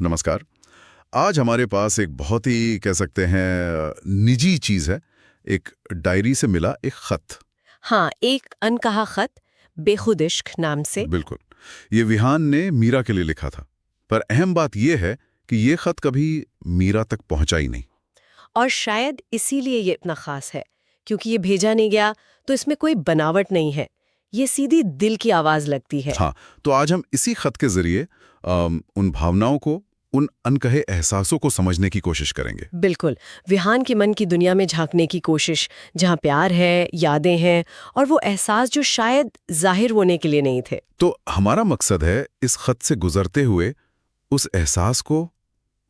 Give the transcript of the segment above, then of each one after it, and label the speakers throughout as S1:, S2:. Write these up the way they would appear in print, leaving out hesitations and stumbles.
S1: नमस्कार। आज हमारे पास एक बहुत ही कह सकते हैं निजी चीज है। एक डायरी से मिला एक खत।
S2: हाँ, एक अनकहा खत बेखुद इश्क नाम से।
S1: बिल्कुल। ये विहान ने मीरा के लिए लिखा था, पर अहम बात यह है कि ये खत कभी मीरा तक पहुंचा ही नहीं।
S2: और शायद इसीलिए ये इतना खास है, क्योंकि ये भेजा नहीं गया तो इसमें कोई बनावट नहीं है। ये सीधी दिल की आवाज लगती है।
S1: हाँ, तो आज हम इसी खत के जरिए उन भावनाओं को, उन अनकहे एहसासों को समझने की कोशिश करेंगे।
S2: बिल्कुल, विहान के मन की दुनिया में झांकने की कोशिश, जहाँ प्यार है, यादें हैं और वो एहसास जो शायद जाहिर होने के लिए नहीं थे।
S1: तो हमारा मकसद है इस खत से गुजरते हुए उस एहसास को,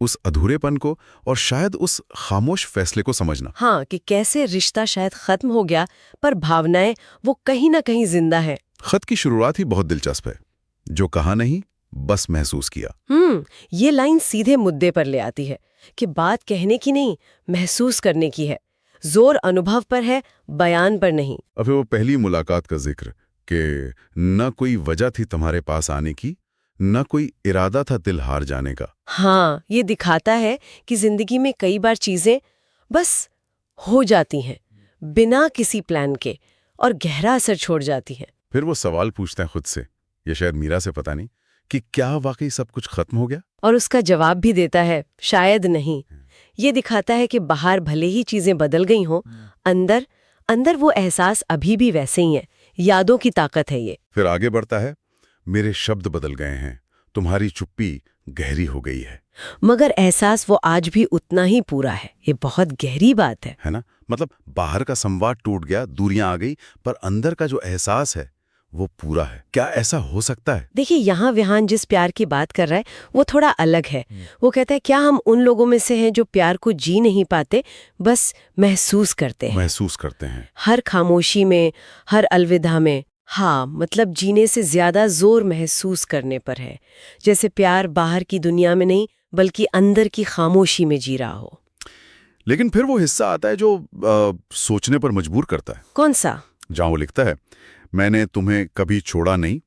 S1: उस अधूरेपन को और शायद उस खामोश फैसले को समझना।
S2: हाँ, कि कैसे रिश्ता शायद खत्म हो गया पर भावनाएं वो कहीं ना कहीं जिंदा है।
S1: खत की शुरुआत ही बहुत दिलचस्प है। जो कहा नहीं, बस महसूस किया।
S2: ये लाइन सीधे मुद्दे पर ले आती है कि बात कहने की नहीं, महसूस करने की है। जोर अनुभव पर है, बयान पर नहीं।
S1: अब वो पहली मुलाकात का जिक्र कि न कोई वजह थी तुम्हारे पास आने की, न कोई इरादा था दिल हार जाने का।
S2: हाँ, ये दिखाता है कि जिंदगी में कई बार चीजें बस हो जाती हैं बिना किसी प्लान के और गहरा असर छोड़ जाती हैं।
S1: फिर वो सवाल पूछते हैं खुद से, ये शायद मीरा से, पता नहीं, कि क्या वाकई सब कुछ खत्म हो गया।
S2: और उसका जवाब भी देता है, शायद नहीं। ये दिखाता है कि बाहर भले ही चीजें बदल गई हों, अंदर अंदर वो एहसास अभी भी वैसे ही है। यादों की ताकत है ये।
S1: फिर आगे बढ़ता है, मेरे शब्द बदल गए हैं, तुम्हारी चुप्पी गहरी हो गई
S2: मगर एहसास वो आज भी उतना ही पूरा है। ये बहुत गहरी बात है
S1: ना। मतलब बाहर का संवाद टूट गया, दूरियां आ गई, पर अंदर का जो एहसास है वो पूरा है। क्या ऐसा हो सकता है?
S2: देखिए, यहाँ विहान जिस प्यार की बात कर रहा है वो थोड़ा अलग है। वो कहता है, क्या हम उन लोगों में से हैं जो प्यार को जी नहीं पाते, बस महसूस करते हैं।
S1: महसूस करते हैं
S2: हर खामोशी में, हर अलविदा में। हाँ, मतलब जीने से ज्यादा जोर महसूस करने पर है। जैसे प्यार बाहर की दुनिया में नहीं बल्कि अंदर की खामोशी में जी रहा हो।
S1: लेकिन फिर वो हिस्सा आता है जो सोचने पर मजबूर करता है।
S2: कौन सा?
S1: जहां वो लिखता है, मैंने तुम्हें कभी छोड़ा नहीं,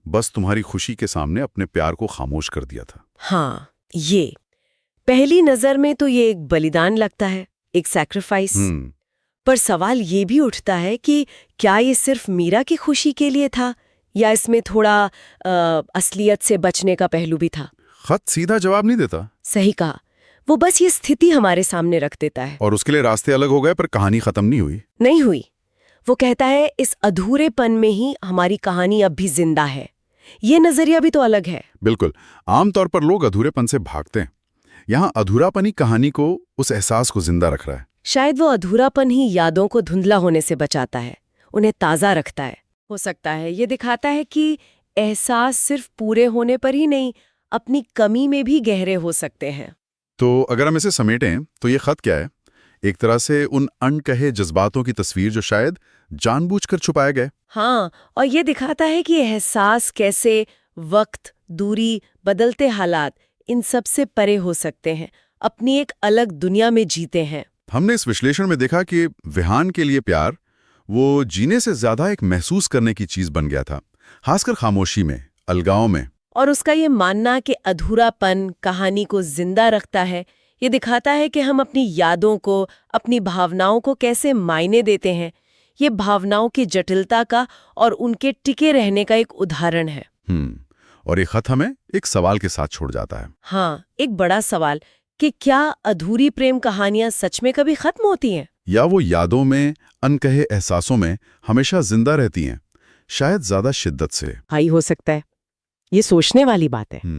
S1: बस तुम्हारी खुशी के सामने अपने प्यार को खामोश कर दिया था।
S2: हाँ, ये पहली नजर में तो ये एक बलिदान लगता है, एक सैक्रिफाइस। पर सवाल ये भी उठता है कि क्या ये सिर्फ मीरा की खुशी के लिए था या इसमें थोड़ा असलियत से बचने का पहलू भी था?
S1: खत सीधा जवाब नहीं देता।
S2: सही कहा, वो बस ये स्थिति हमारे सामने रख देता है।
S1: और उसके लिए रास्ते अलग हो गए, पर कहानी खत्म नहीं हुई।
S2: वो कहता है, इस अधूरेपन में ही हमारी कहानी अब भी जिंदा है। ये नजरिया भी तो अलग है।
S1: बिल्कुल। आमतौर पर लोग अधूरेपन से भागते हैं, यहाँ अधूरापन ही कहानी को, उस एहसास को जिंदा रख रहा है।
S2: शायद वो अधूरापन ही यादों को धुंधला होने से बचाता है, उन्हें ताज़ा रखता है। हो सकता है ये दिखाता है कि एहसास सिर्फ पूरे होने पर ही नहीं, अपनी कमी में भी गहरे हो सकते हैं।
S1: तो अगर हम इसे समेटें तो ये खत क्या है? एक तरह से उन अनकहे जज्बातों की तस्वीर जो शायद जानबूझकर छुपाए गए।
S2: हाँ, और ये दिखाता है कि एहसास कैसे वक्त, दूरी, बदलते हालात, इन सब से परे हो सकते हैं, अपनी एक अलग दुनिया में जीते हैं।
S1: हमने इस विश्लेषण में देखा कि विहान के लिए प्यार वो जीने से ज्यादा एक महसूस करने की चीज बन गया था, खासकर खामोशी में, अलगाव में।
S2: और उसका ये मानना कि अधूरापन कहानी को जिंदा रखता है, ये दिखाता है कि हम अपनी यादों को, अपनी भावनाओं को कैसे मायने देते हैं। ये भावनाओं की जटिलता का और उनके टिके रहने का एक उदाहरण है।
S1: और ये खत हमें एक सवाल के साथ छोड़ जाता है।
S2: हाँ, एक बड़ा सवाल कि क्या अधूरी प्रेम कहानियां सच में कभी खत्म होती हैं?
S1: या वो यादों में, अनकहे एहसासों में हमेशा जिंदा रहती हैं, शायद ज्यादा शिद्दत से।
S2: हाई हो सकता है। ये सोचने वाली बात है।